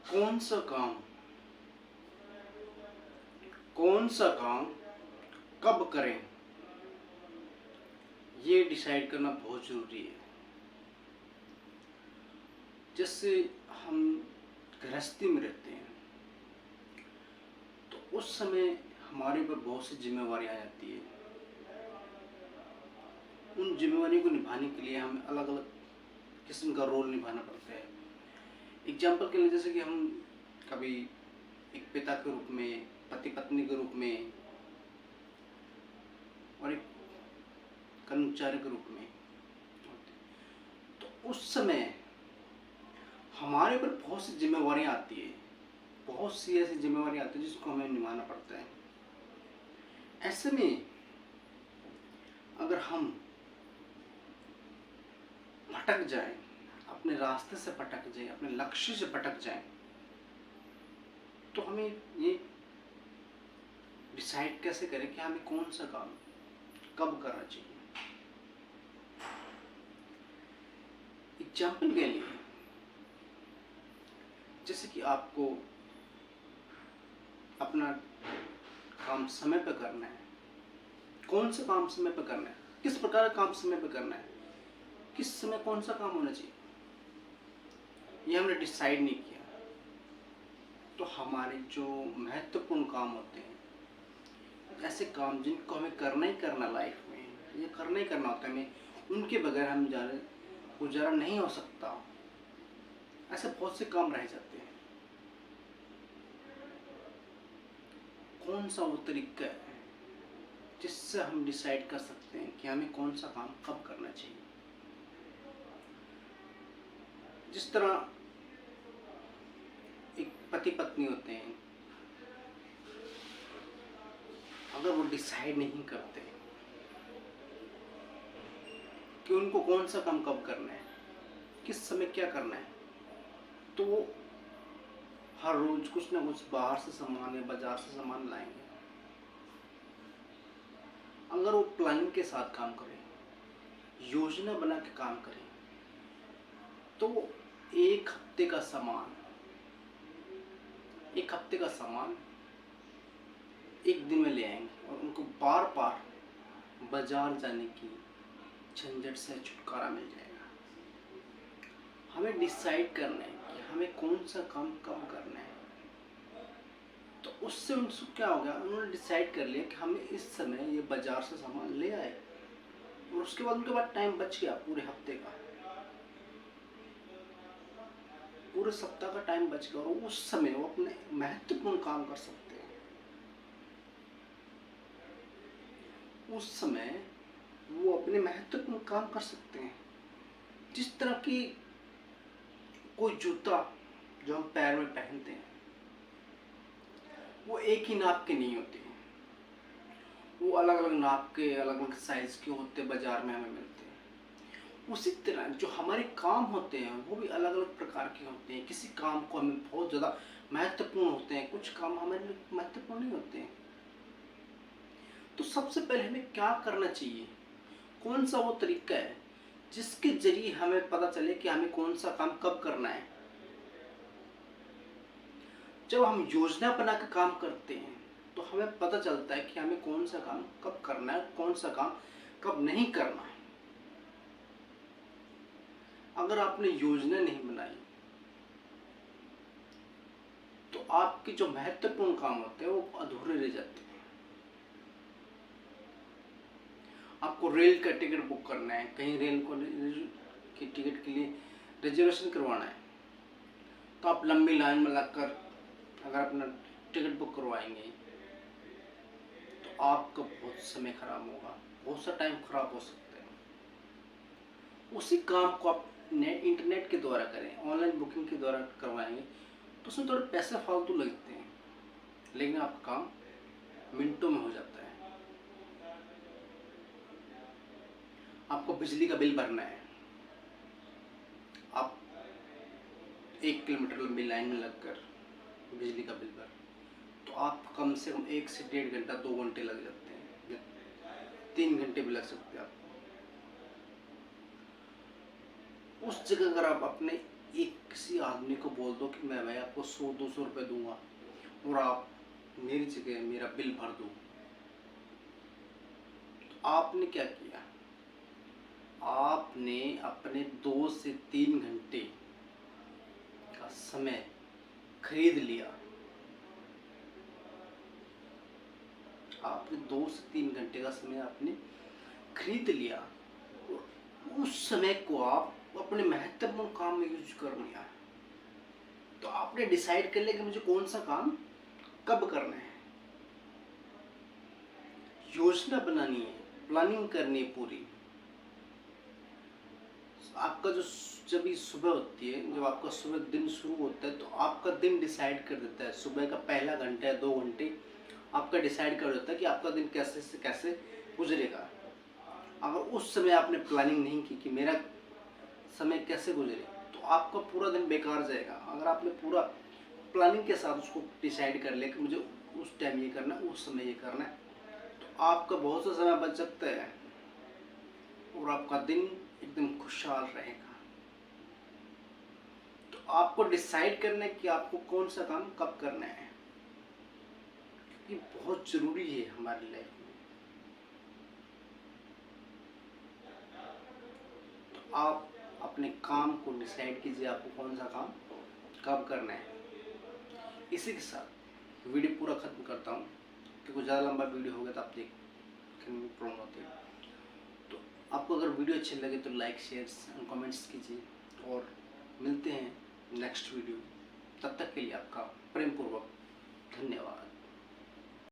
कौन सा काम कौन सा काम कब करें, ये डिसाइड करना बहुत ज़रूरी है। जैसे हम गृहस्थी में रहते हैं तो उस समय हमारे ऊपर बहुत सी जिम्मेवारियां आ जाती है। उन जिम्मेवारियों को निभाने के लिए हमें अलग अलग किस्म का रोल निभाना पड़ता है। एग्जाम्पल के लिए जैसे कि हम कभी एक पिता के रूप में, पति पत्नी के रूप में और एक कर्मचारी के रूप में होते हैं। तो उस समय हमारे ऊपर बहुत सी जिम्मेवारियां आती है, बहुत सी ऐसी जिम्मेवारियां आती है जिसको हमें निभाना पड़ता है। ऐसे में अगर हम भटक जाएं, अपने रास्ते से भटक जाएं, अपने लक्ष्य से भटक जाएं, तो हमें ये डिसाइड कैसे करें कि हमें कौन सा काम कब करना चाहिए। एग्जाम्पल के लिए जैसे कि आपको अपना काम समय पर करना है, कौन सा काम समय पर करना है, किस प्रकार का काम समय पर करना है, किस समय कौन सा काम होना चाहिए, ये हमने डिसाइड नहीं किया, तो हमारे जो महत्वपूर्ण काम होते हैं, ऐसे काम जिनको हमें करना ही करना लाइफ में, ये करना ही करना होता है, हमें उनके बगैर हम गुजारा नहीं हो सकता, ऐसे बहुत से काम रह जाते हैं। कौन सा वो तरीका है जिससे हम डिसाइड कर सकते हैं कि हमें कौन सा काम कब करना चाहिए। जिस तरह एक पति पत्नी होते हैं, अगर वो डिसाइड नहीं करते कि उनको कौन सा काम कब करना है, किस समय क्या करना है, तो वो हर रोज कुछ ना कुछ बाहर से सामान या बाजार से सामान लाएंगे। अगर वो प्लानिंग के साथ काम करें, योजना बना के काम करें, तो एक हफ्ते का सामान एक दिन में ले आएंगे और उनको बार बार बाजार जाने की झंझट से छुटकारा मिल जाएगा। हमें डिसाइड करना है कि हमें कौन सा काम कब करना है। तो उससे उनको क्या हो गया, उन्होंने डिसाइड कर लिया कि हमें इस समय ये बाजार से सामान ले आए, और उसके बाद उनके पास टाइम बच गया, पूरे हफ्ते का, पूरे सप्ताह का टाइम बच गया, और उस समय वो अपने महत्वपूर्ण काम कर सकते हैं। उस समय वो अपने महत्वपूर्ण काम कर सकते हैं। जिस तरह की कोई जूता जो हम पैर में पहनते हैं, वो एक ही नाप के नहीं होते हैं, वो अलग अलग नाप के, अलग अलग साइज के होते बाजार में हमें मिलते हैं। उसी तरह जो हमारे काम होते हैं वो भी अलग अलग प्रकार के होते हैं। किसी काम को हमें बहुत ज़्यादा महत्वपूर्ण होते हैं, कुछ काम हमारे लिए महत्वपूर्ण नहीं होते हैं। तो सबसे पहले हमें क्या करना चाहिए, कौन सा वो तरीका है जिसके जरिए हमें पता चले कि हमें कौन सा काम कब करना है। जब हम योजना बना के काम करते हैं तो हमें पता चलता है कि हमें कौन सा काम कब करना है, कौन सा काम कब नहीं करना है। अगर आपने योजना नहीं बनाई तो आपके जो महत्वपूर्ण काम होते हैं वो अधूरे रह जाते हैं। आपको रेल का टिकट बुक करना है, कहीं रेल को की टिकट के लिए रिजर्वेशन करवाना है, तो आप लंबी लाइन में लगकर अगर अपना टिकट बुक करवाएंगे तो आपका बहुत समय खराब होगा, बहुत सा टाइम खराब हो सकता है। उसी काम को आप इंटरनेट के द्वारा करें, ऑनलाइन बुकिंग के द्वारा करवाएंगे तो उसमें थोड़े पैसे फालतू लगते हैं, लेकिन आपका काम मिनटों में हो जाता है। आपको बिजली का बिल भरना है, आप 1 किलोमीटर लंबी लाइन में लगकर बिजली का बिल भर, तो आप कम से कम 1 से 1.5 घंटा, 2 घंटे लग जाते हैं, 3 घंटे भी लग सकते हैं आपको। उस जगह अगर आप अपने एक किसी आदमी को बोल दो कि मैं भाई आपको 100-200 रुपये दूंगा और आप मेरी जगह मेरा बिल भर दो, तो आपने क्या किया? आपने अपने 2 से 3 घंटे का समय खरीद लिया। आपने 2 से 3 घंटे का समय आपने खरीद लिया और उस समय को आप अपने महत्वपूर्ण काम में यूज कर लिया। तो आपने डिसाइड कर लिया कि मुझे कौन सा काम कब करना है। योजना बनानी है, प्लानिंग करनी है पूरी। आपका जो जब ये सुबह होती है, जब आपका सुबह दिन शुरू होता है, तो आपका दिन डिसाइड कर देता है। सुबह का पहला घंटा या 2 घंटे आपका डिसाइड कर देता है कि आपका दिन कैसे से कैसे गुजरेगा। अगर उस समय आपने प्लानिंग नहीं की कि मेरा समय कैसे गुजरे, तो आपका पूरा दिन बेकार जाएगा। अगर आपने पूरा प्लानिंग के साथ उसको डिसाइड कर लिया कि मुझे उस टाइम ये करना है, उस समय ये करना है, तो आपका बहुत सा समय बच सकता है और आपका दिन एकदम खुशहाल रहेगा। तो आपको डिसाइड करना है कि आपको कौन सा काम कब करना है। ये बहुत जरूरी है हमारी लाइफ में। तो आप अपने काम को डिसाइड कीजिए, आपको कौन सा काम कब करना है। इसी के साथ वीडियो पूरा खत्म करता हूँ, क्योंकि ज़्यादा लंबा वीडियो हो गया तो आप देखने में प्रॉब्लम होती है। तो आपको अगर वीडियो अच्छी लगे तो लाइक, शेयर, कमेंट्स कीजिए और मिलते हैं नेक्स्ट वीडियो। तब तक के लिए आपका प्रेमपूर्वक धन्यवाद।